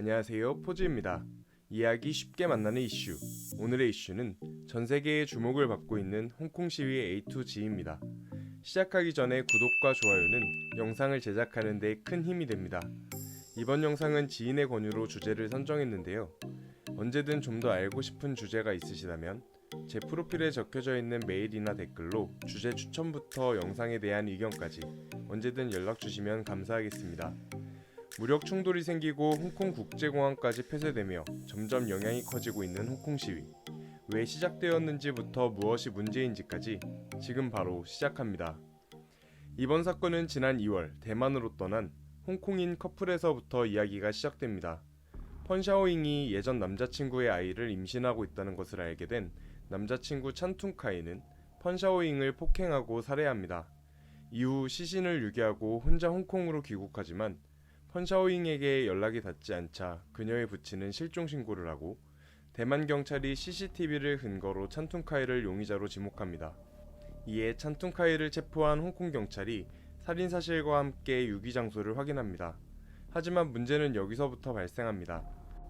안녕하세요, 포즈입니다. 이야기 쉽게 만나는 이슈. 오늘의 이슈는 전 세계의 주목을 받고 있는 홍콩 시위의 A2G입니다. 시작하기 전에 구독과 좋아요는 영상을 제작하는 데 큰 힘이 됩니다. 이번 영상은 지인의 권유로 주제를 선정했는데요. 언제든 좀 더 알고 싶은 주제가 있으시다면 제 프로필에 적혀져 있는 메일이나 댓글로 주제 추천부터 영상에 대한 의견까지 언제든 연락 주시면 감사하겠습니다. 무력 충돌이 생기고 홍콩 국제공항까지 폐쇄되며 점점 영향이 커지고 있는 홍콩 시위. 왜 시작되었는지부터 무엇이 문제인지까지 지금 바로 시작합니다. 이번 사건은 지난 2월 대만으로 떠난 홍콩인 커플에서부터 이야기가 시작됩니다. 펀샤오잉이 예전 남자친구의 아이를 임신하고 있다는 것을 알게 된 남자친구 찬퉁카이는 펀샤오잉을 폭행하고 살해합니다. 이후 시신을 유기하고 혼자 홍콩으로 귀국하지만 펀샤오잉에게 연락이 닿지 않자 그녀에 붙이는 실종 신고를 하고 대만 경찰이 CCTV를 근거로 찬퉁카이를 용의자로 지목합니다. 이에 찬퉁카이를 체포한 홍콩 경찰이 살인 사실과 함께 유기 장소를 확인합니다. 하지만 문제는 여기서부터 발생합니다.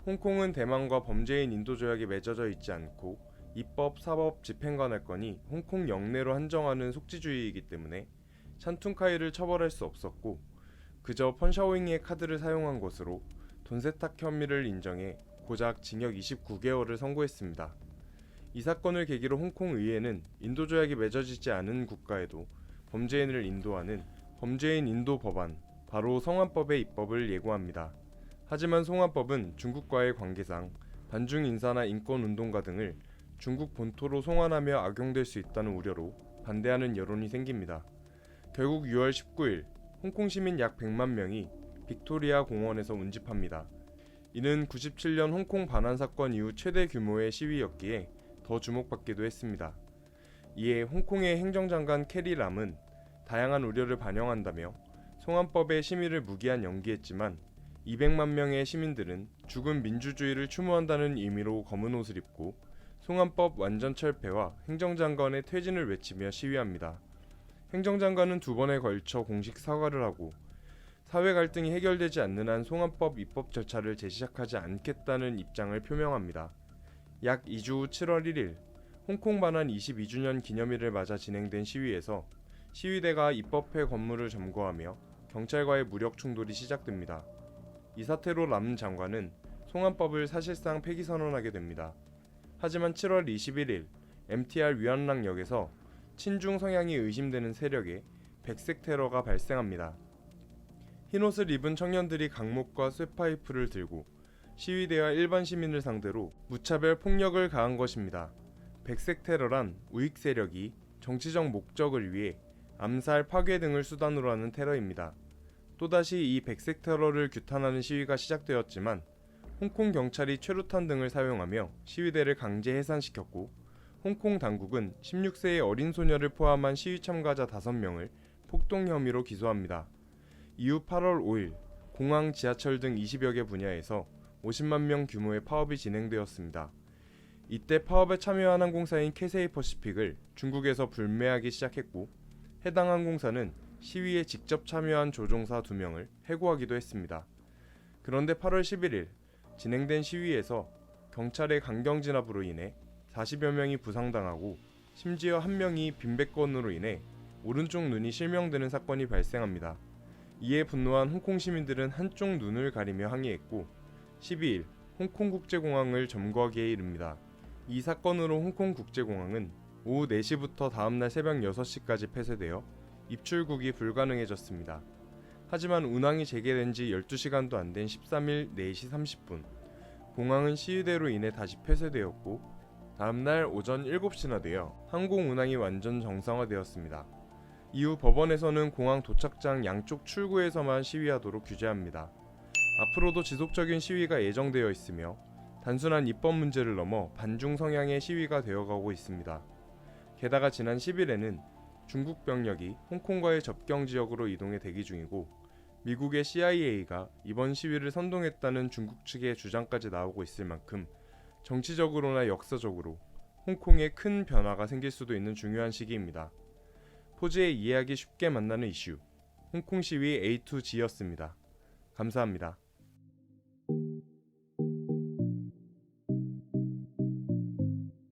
홍콩은 대만과 범죄인 인도 조약에 맺어져 있지 않고 입법, 사법, 집행관할권이 홍콩 영내로 한정하는 속지주의이기 때문에 찬퉁카이를 처벌할 수 없었고 그저 펀샤오잉의 카드를 사용한 것으로 돈 세탁 혐의를 인정해 고작 징역 29개월을 선고했습니다. 이 사건을 계기로 홍콩 의회는 인도 조약이 맺어지지 않은 국가에도 범죄인을 인도하는 범죄인 인도 법안, 바로 송환법의 입법을 예고합니다. 하지만 송환법은 중국과의 관계상 반중 인사나 인권운동가 등을 중국 본토로 송환하며 악용될 수 있다는 우려로 반대하는 여론이 생깁니다. 결국 6월 19일 홍콩 시민 약 100만 명이 빅토리아 공원에서 운집합니다. 이는 97년 홍콩 반환 사건 이후 최대 규모의 시위였기에 더 주목받기도 했습니다. 이에 홍콩의 행정장관 캐리 람은 다양한 우려를 반영한다며 송환법의 심의를 무기한 연기했지만 200만 명의 시민들은 죽은 민주주의를 추모한다는 의미로 검은 옷을 입고 송환법 완전 철폐와 행정장관의 퇴진을 외치며 시위합니다. 행정장관은 2번에 걸쳐 공식 사과를 하고 사회 갈등이 해결되지 않는 한 송환법 입법 절차를 재시작하지 않겠다는 입장을 표명합니다. 약 2주 후 7월 1일 홍콩 반환 22주년 기념일을 맞아 진행된 시위에서 시위대가 입법회 건물을 점거하며 경찰과의 무력 충돌이 시작됩니다. 이 사태로 람 장관은 송환법을 사실상 폐기선언하게 됩니다. 하지만 7월 21일 MTR 위안락역에서 친중 성향이 의심되는 세력의 백색 테러가 발생합니다. 흰옷을 입은 청년들이 강목과 쇠파이프를 들고 시위대와 일반 시민을 상대로 무차별 폭력을 가한 것입니다. 백색 테러란 우익 세력이 정치적 목적을 위해 암살, 파괴 등을 수단으로 하는 테러입니다. 또다시 이 백색 테러를 규탄하는 시위가 시작되었지만 홍콩 경찰이 최루탄 등을 사용하며 시위대를 강제 해산시켰고 홍콩 당국은 16세의 어린 소녀를 포함한 시위 참가자 5명을 폭동 혐의로 기소합니다. 이후 8월 5일 공항, 지하철 등 20여 개 분야에서 50만 명 규모의 파업이 진행되었습니다. 이때 파업에 참여한 항공사인 캐세이 퍼시픽을 중국에서 불매하기 시작했고 해당 항공사는 시위에 직접 참여한 조종사 2명을 해고하기도 했습니다. 그런데 8월 11일 진행된 시위에서 경찰의 강경 진압으로 인해 40여 명이 부상당하고 심지어 1명이 빈백건으로 인해 오른쪽 눈이 실명되는 사건이 발생합니다. 이에 분노한 홍콩 시민들은 한쪽 눈을 가리며 항의했고 12일 홍콩 국제공항을 점거하기에 이릅니다. 이 사건으로 홍콩 국제공항은 오후 4시부터 다음날 새벽 6시까지 폐쇄되어 입출국이 불가능해졌습니다. 하지만 운항이 재개된 지 12시간도 안 된 13일 4시 30분 공항은 시위대로 인해 다시 폐쇄되었고 다음날 오전 7시나 되어 항공 운항이 완전 정상화되었습니다. 이후 법원에서는 공항 도착장 양쪽 출구에서만 시위하도록 규제합니다. 앞으로도 지속적인 시위가 예정되어 있으며 단순한 입법 문제를 넘어 반중 성향의 시위가 되어가고 있습니다. 게다가 지난 10일에는 중국 병력이 홍콩과의 접경 지역으로 이동해 대기 중이고 미국의 CIA가 이번 시위를 선동했다는 중국 측의 주장까지 나오고 있을 만큼 정치적으로나 역사적으로 홍콩에 큰 변화가 생길 수도 있는 중요한 시기입니다. 포즈의 이해하기 쉽게 만나는 이슈, 홍콩 시위 A2G였습니다. 감사합니다.